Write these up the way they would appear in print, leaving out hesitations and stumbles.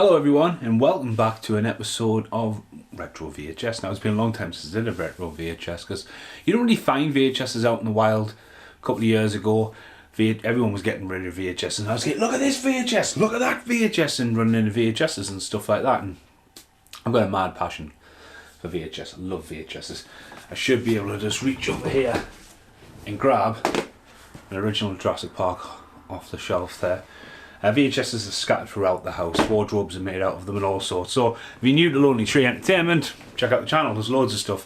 Hello everyone and welcome back to an episode of Retro VHS. Now it's been a long time since I did a Retro VHS because you don't really find VHSs out in the wild. A couple of years ago everyone was getting rid of VHS and I was like, look at this VHS, look at that VHS, and running into VHSs and stuff like that. And I've got a mad passion for VHS. I love VHSs. I should be able to just reach over here and grab an original Jurassic Park off the shelf there. VHSs are scattered throughout the house, wardrobes are made out of them and all sorts. So if you're new to Lonely Tree Entertainment, check out the channel, there's loads of stuff.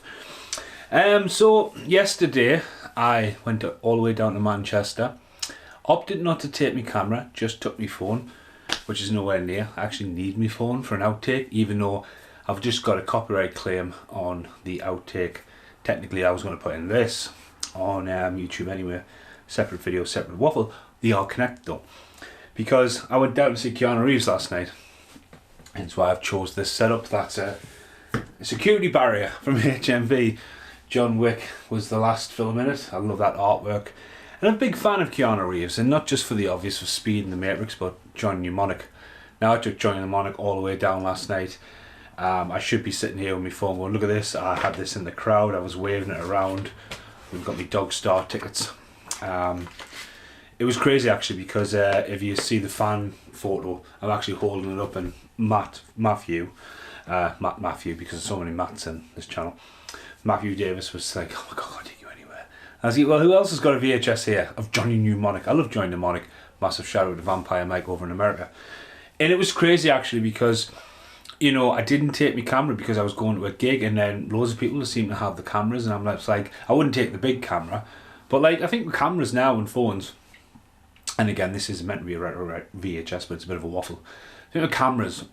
So yesterday I went all the way down to Manchester, opted not to take my camera, just took my phone, which is nowhere near. I actually need my phone for an outtake, even though I've just got a copyright claim on the outtake. Technically I was going to put in this on YouTube anyway, separate video, separate waffle. They are connected though. Because I went down to see Keanu Reeves last night. Hence why I've chose this setup. That's a security barrier from HMV. John Wick was the last film in it. I love that artwork. And I'm a big fan of Keanu Reeves, and not just for the obvious of Speed and The Matrix, but Johnny Mnemonic. Now I took Johnny Mnemonic all the way down last night. I should be sitting here with my phone going, look at this. I had this in the crowd. I was waving it around. We've got my Dog Star tickets. It was crazy actually because if you see the fan photo, I'm actually holding it up, and Matthew, because there's so many Matts in this channel, Matthew Davis was like, oh my god, I'll take you anywhere. I was like, well, who else has got a VHS here of Johnny Mnemonic? I love Johnny Mnemonic. Massive shout out to Vampire Mike over in America. And it was crazy actually because, you know, I didn't take my camera because I was going to a gig, and then loads of people just seem to have the cameras, and I'm like, I wouldn't take the big camera, but like I think with cameras now and phones, and again, this is meant to be a retro VHS, but it's a bit of a waffle. You know, cameras,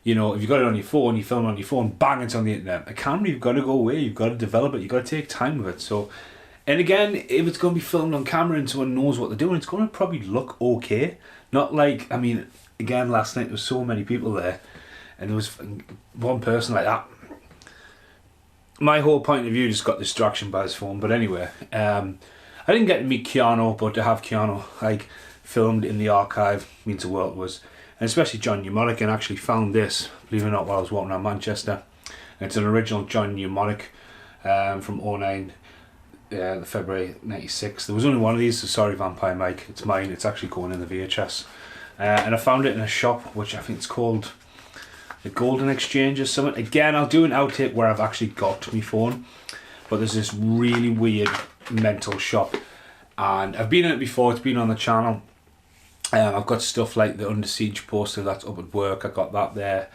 you know, if you've got it on your phone, you film it on your phone, bang, it's on the internet. A camera, you've got to go away, you've got to develop it, you've got to take time with it. So, and again, if it's going to be filmed on camera and someone knows what they're doing, it's going to probably look okay. Not like, I mean, again, last night there was so many people there, and there was one person like that. My whole point of view just got distraction by his phone, but anyway, I didn't get to meet Keanu, but to have Keanu like filmed in the archive means the world was, and especially John Mnemonic, and actually found this, believe it or not, while I was walking around Manchester. And it's an original John Mnemonic from 09, the February 96. There was only one of these, so sorry Vampire Mike, it's mine, it's actually going in the VHS. And I found it in a shop, which I think it's called the Golden Exchange or something. Again, I'll do an outtake where I've actually got my phone, but there's this really weird mental shop, and I've been in it before, it's been on the channel. I've got stuff like the Under Siege poster that's up at work, I got that there.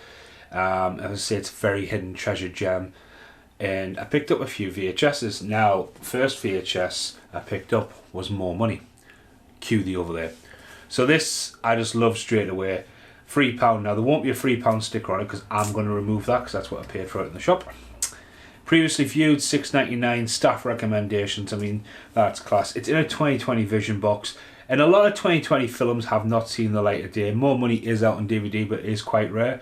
As I say, it's a very hidden treasure gem. And I picked up a few VHSs. Now, first VHS I picked up was More Money. Cue the over there. So this I just love straight away. £3. Now there won't be a £3 sticker on it because I'm going to remove that because that's what I paid for it in the shop. Previously viewed, $6.99, staff recommendations. I mean, that's class. It's in a 2020 vision box, and a lot of 2020 films have not seen the light of day. More Money is out on DVD, but it is quite rare.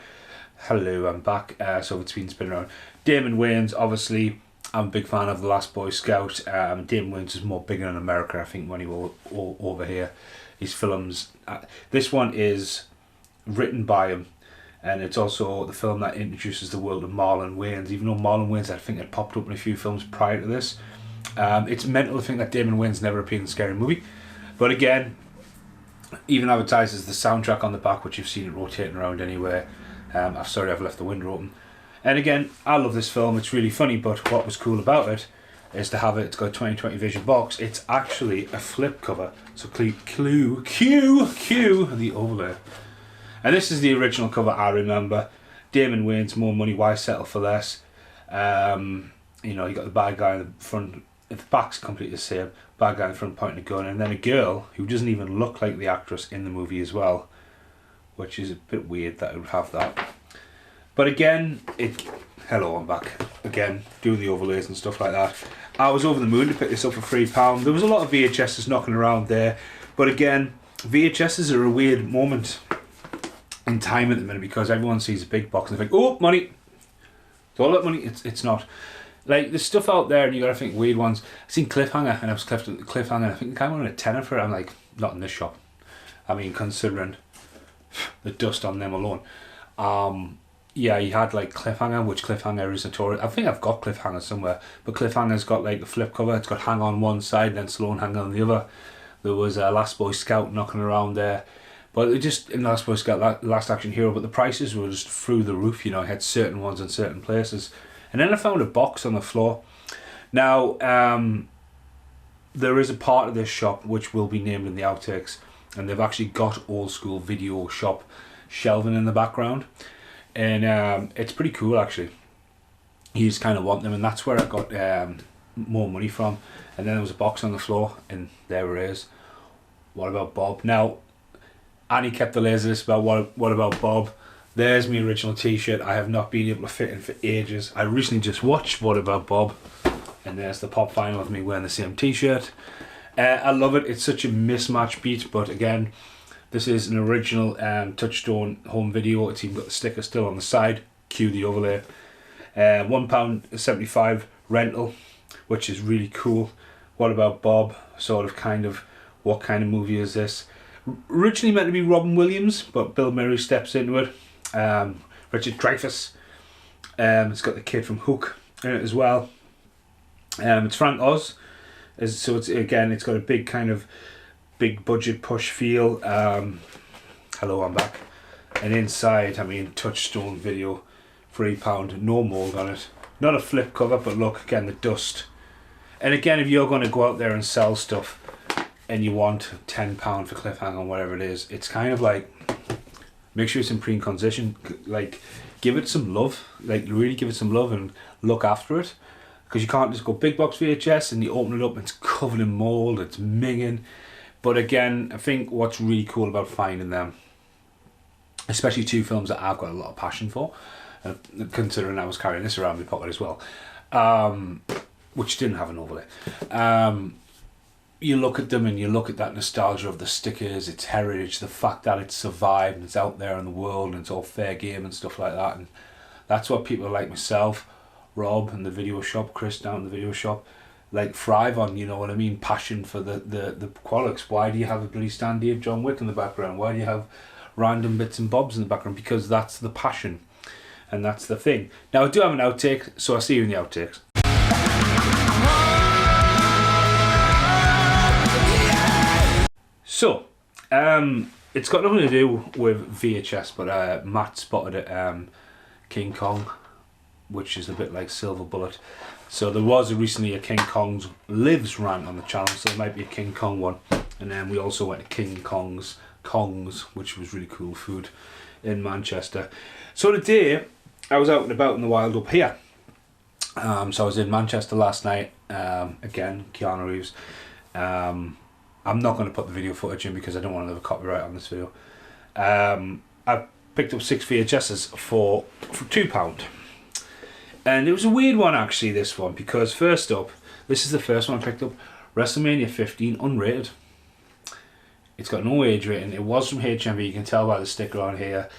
Hello, I'm back. So it's been spinning around. Damon Wayans, obviously, I'm a big fan of The Last Boy Scout. Damon Wayans is more bigger in America, I think, when he was all over here. His films, this one is written by him. And it's also the film that introduces the world of Marlon Wayans. Even though Marlon Wayans, I think, had popped up in a few films prior to this. It's mental to think that Damon Wayans never appeared in a Scary Movie. But again, even advertises the soundtrack on the back, which you've seen it rotating around anywhere. I'm sorry I've left the window open. And again, I love this film. It's really funny, but what was cool about it is to have it. It's got a 2020 vision box. It's actually a flip cover. So cue the overlay. And this is the original cover I remember. Damon Wayans, More Money, Why Settle for Less? You know, you got the bad guy in the front, the back's completely the same. Bad guy in the front pointing a gun, and then a girl who doesn't even look like the actress in the movie as well. Which is a bit weird that it would have that. But again, hello, I'm back. Again, doing the overlays and stuff like that. I was over the moon to pick this up for £3. There was a lot of VHSs knocking around there. But again, VHSs are a weird moment in time at the minute because everyone sees a big box and they think, oh, money. It's all that money. It's not. Like, there's stuff out there and you gotta think weird ones. I've seen Cliffhanger, and I was left at the Cliffhanger, and I think I wanted a tenner for it. I'm like, not in this shop. I mean, considering the dust on them alone. Yeah, he had like Cliffhanger, which Cliffhanger is notorious. I think I've got Cliffhanger somewhere, but Cliffhanger's got like a flip cover. It's got Hang on one side and then Slow Hang on the other. There was a Last Boy Scout knocking around there, but it just in Last Boy Scout, Last Action Hero. But the prices were just through the roof. You know, I had certain ones in certain places, and then I found a box on the floor. Now, there is a part of this shop which will be named in the outtakes, and they've actually got old school video shop shelving in the background. And it's pretty cool actually. You just kind of want them, and that's where I got more money from. And then there was a box on the floor, and there it is. What About Bob? Now, Annie kept the laserdisc about what About Bob. There's my original t-shirt. I have not been able to fit in for ages. I recently just watched What About Bob, and there's the pop vinyl of me wearing the same t-shirt. I love it. It's such a mismatch beat, but again, this is an original Touchstone home video. It's even got the sticker still on the side. Cue the overlay. £1.75 rental, which is really cool. What About Bob? Sort of kind of, what kind of movie is this? Originally meant to be Robin Williams, but Bill Murray steps into it. Richard Dreyfuss. It's got the kid from Hook in it as well. It's Frank Oz. So it's got a big kind of big budget push feel. Hello, I'm back. And inside, I mean, Touchstone video, £3, no mould on it. Not a flip cover, but look, again, the dust. And again, if you're going to go out there and sell stuff and you want £10 for Cliffhanger or whatever it is, it's kind of like, make sure it's in preen condition. Like, give it some love. Like, really give it some love and look after it. Because you can't just go big box VHS and you open it up and it's covered in mould, it's minging. But again, I think what's really cool about finding them, especially two films that I've got a lot of passion for, considering I was carrying this around my pocket as well, which didn't have an overlay. You look at them and you look at that nostalgia of the stickers, its heritage, the fact that it's survived and it's out there in the world and it's all fair game and stuff like that. And that's what people like myself, Rob and the video shop, Chris down in the video shop, like thrive on, you know what I mean? Passion for the Qualics. Why do you have a bloody Stan Dave John Wick in the background? Why do you have random bits and bobs in the background? Because that's the passion, and that's the thing. Now I do have an outtake, so I'll see you in the outtakes. So, it's got nothing to do with VHS, but Matt spotted it, King Kong, which is a bit like Silver Bullet. So there was recently a King Kong's Lives rant on the channel, so there might be a King Kong one. And then we also went to King Kong's Kongs, which was really cool food in Manchester. So today, I was out and about in the wild up here. So I was in Manchester last night, again, Keanu Reeves. I'm not going to put the video footage in because I don't want to have a copyright on this video. I picked up 6 VHSs for £2. And it was a weird one actually, this one, because first up, this is the first one I picked up, WrestleMania 15 unrated. It's got no age rating. It was from HMV, you can tell by the sticker on here.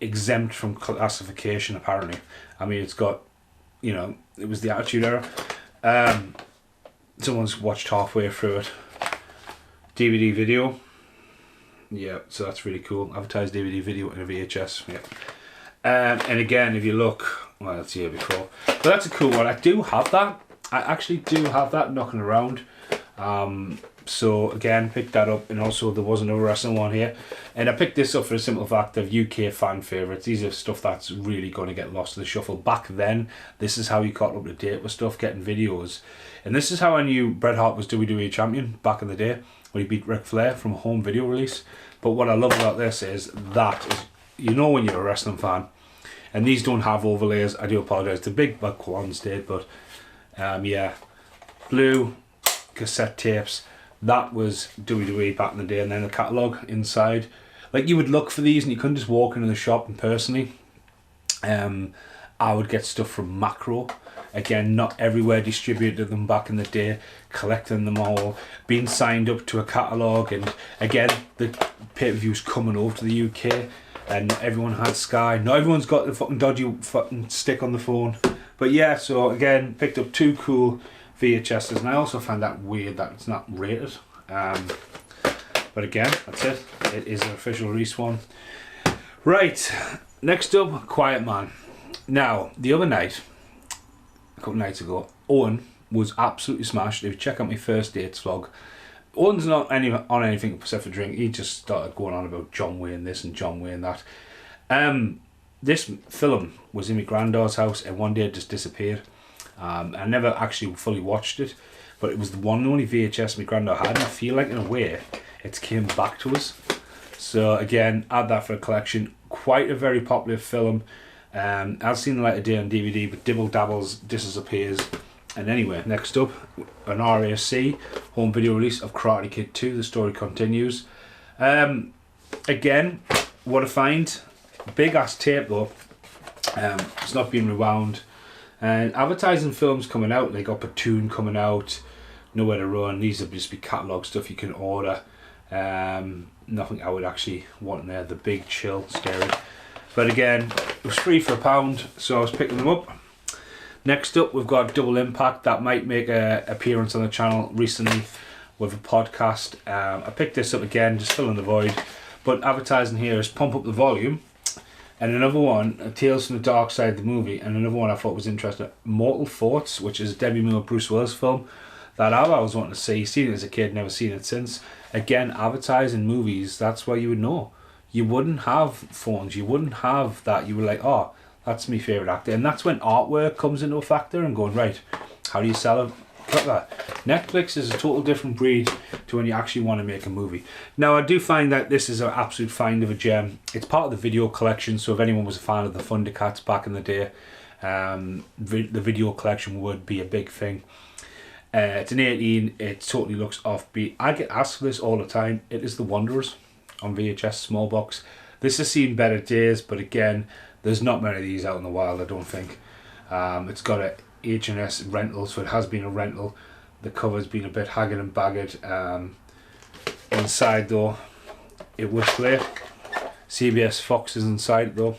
Exempt from classification apparently. I mean, it's got, you know, it was the Attitude Era. Someone's watched halfway through it. DVD video. Yeah, so that's really cool. Advertised DVD video in a VHS. Yeah. And again, if you look, well, it's here before, but that's a cool one. I do have that. I actually do have that knocking around. So again, picked that up, and also there was another wrestling one here. And I picked this up for the simple fact of UK fan favourites. These are stuff that's really going to get lost in the shuffle. Back then, this is how you got up to date with stuff, getting videos. And this is how I knew Bret Hart was WWE champion back in the day, when he beat Ric Flair from a home video release. But what I love about this is that, you know when you're a wrestling fan, and these don't have overlays. I do apologise. The big buck ones did, but yeah, blue cassette tapes. That was WWE back in the day, and then the catalogue inside. Like, you would look for these, and you couldn't just walk into the shop. And personally, I would get stuff from Macro. Again, not everywhere distributed them back in the day. Collecting them all, being signed up to a catalogue, and again, the pay-per-views coming over to the UK. And everyone had Sky. Not everyone's got the fucking dodgy fucking stick on the phone. But yeah, so again, picked up 2 cool VHSs, and I also found that weird that it's not rated. But again, that's it. It is an official release one. Right, next up, Quiet Man. Now, the other night, a couple nights ago, Owen was absolutely smashed. If you check out my first dates vlog, Owen's not on anything except for drink. He just started going on about John Wayne this and John Wayne that. This film was in my granddad's house, and one day it just disappeared. I never actually fully watched it, but it was the one and only VHS my granddad had, and I feel like in a way it's came back to us. So again, add that for a collection. Quite a very popular film. I've seen the light of day on DVD, but dibble dabbles disappears. And anyway, next up, an RAC home video release of Karate Kid 2. The story continues. Again, what I find, big ass tape though. It's not being rewound. And advertising films coming out, they got Platoon coming out, Nowhere to Run. These will just be catalogue stuff you can order. Nothing I would actually want in there. The Big Chill, scary. But again, it was free for £1, so I was picking them up. Next up, we've got Double Impact. That might make an appearance on the channel recently with a podcast. I picked this up again, just filling the void. But advertising here is Pump Up the Volume. And another one, Tales from the Dark Side, the movie. And another one I thought was interesting, Mortal Thoughts, which is a Demi Moore, Bruce Willis film that I was wanting to see. Seen it as a kid, never seen it since. Again, advertising movies, that's where you would know. You wouldn't have phones, you wouldn't have that. You were like, oh, that's my favourite actor. And that's when artwork comes into a factor and going, right, how do you sell it? Got that. Netflix is a total different breed to when you actually want to make a movie. Now, I do find that this is an absolute find of a gem. It's part of the video collection, so if anyone was a fan of the Thundercats back in the day, the video collection would be a big thing. It's an 18, it totally looks offbeat. I get asked for this all the time. It is The Wanderers on VHS small box. This has seen better days, but again, there's not many of these out in the wild, I don't think. It's got a H&S rental, so it has been a rental. The cover's been a bit haggard and bagged. Inside though, it would play. CBS Fox is inside though.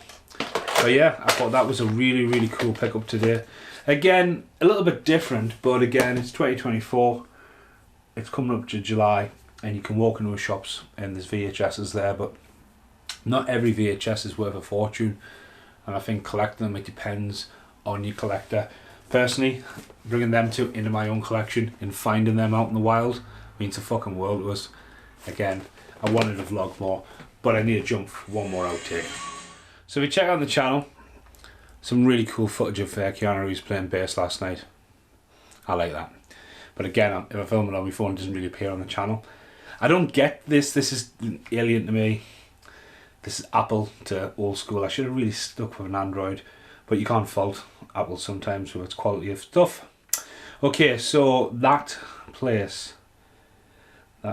But yeah, I thought that was a really, really cool pickup today. Again, a little bit different, but again, it's 2024. It's coming up to July, and you can walk into the shops and there's VHSs there, but not every VHS is worth a fortune. And I think collecting them, it depends on your collector. Personally, bringing them into my own collection and finding them out in the wild means a fucking world to us. Again, I wanted to vlog more, but I need to jump for one more outtake. So if you check out the channel, some really cool footage of Keanu Reeves playing bass last night. I like that. But again, if I film it on my phone, it doesn't really appear on the channel. I don't get this. This is alien to me. This is Apple to old school. I should have really stuck with an Android, but you can't fault Apple sometimes with its quality of stuff. Okay, so that place, yeah, I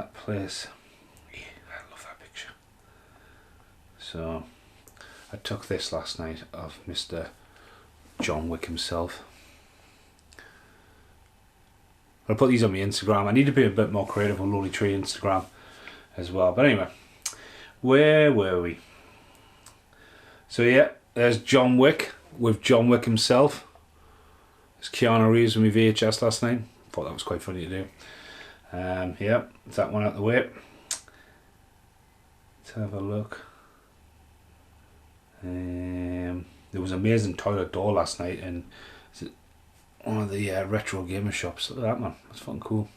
love that picture. So I took this last night of Mr. John Wick himself. I'll put these on my Instagram. I need to be a bit more creative on Lonely Tree Instagram as well. But anyway, where were we? So yeah, there's John Wick with John Wick himself. There's Keanu Reeves with my VHS last night. Thought that was quite funny to do. Yeah, that one out the way. Let's have a look. There was an amazing toilet door last night in one of the retro gamer shops. Look at that, man. That's fucking cool.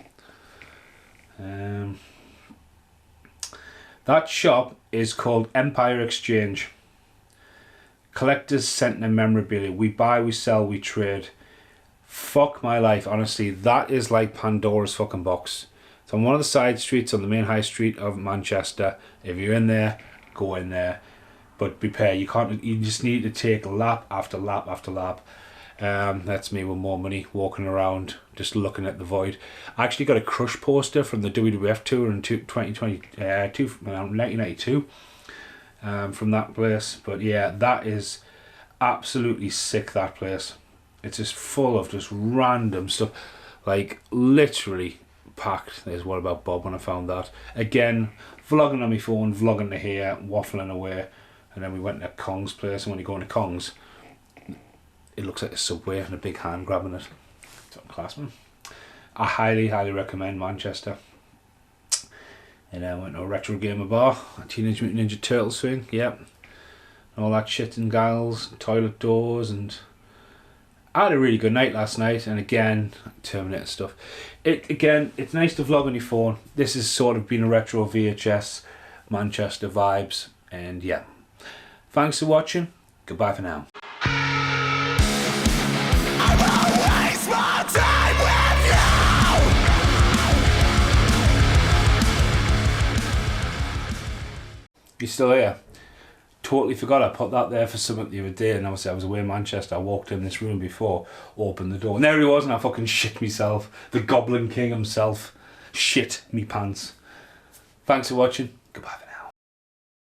That shop is called Empire Exchange. Collectors Centre Memorabilia. We buy, we sell, we trade. Fuck my life, honestly. That is like Pandora's fucking box. It's on one of the side streets on the main high street of Manchester. If you're in there, go in there. But prepare, you just need to take lap after lap after lap. That's me with more money, walking around, just looking at the void. I actually got a Crush poster from the WWF tour in 1992 from that place. But yeah, that is absolutely sick, that place. It's just full of just random stuff, like literally packed. There's What About Bob when I found that. Again, vlogging on my phone, vlogging to here, waffling away. And then we went to Kong's place, and when you go into Kong's, it looks like a Subway and a big hand grabbing it. Top class, man. I highly, highly recommend Manchester. And I went to a retro gamer bar, a Teenage Mutant Ninja Turtles thing, yep. And all that shit and gals, toilet doors, and I had a really good night last night. And again, Terminator stuff. It's nice to vlog on your phone. This has sort of been a retro VHS Manchester vibes, and yeah. Thanks for watching. Goodbye for now. I will waste my time with you. You're still here? Totally forgot I put that there for something the other day, and obviously I was away in Manchester. I walked in this room before, opened the door, and there he was, and I fucking shit myself. The Goblin King himself. Shit me pants. Thanks for watching. Goodbye.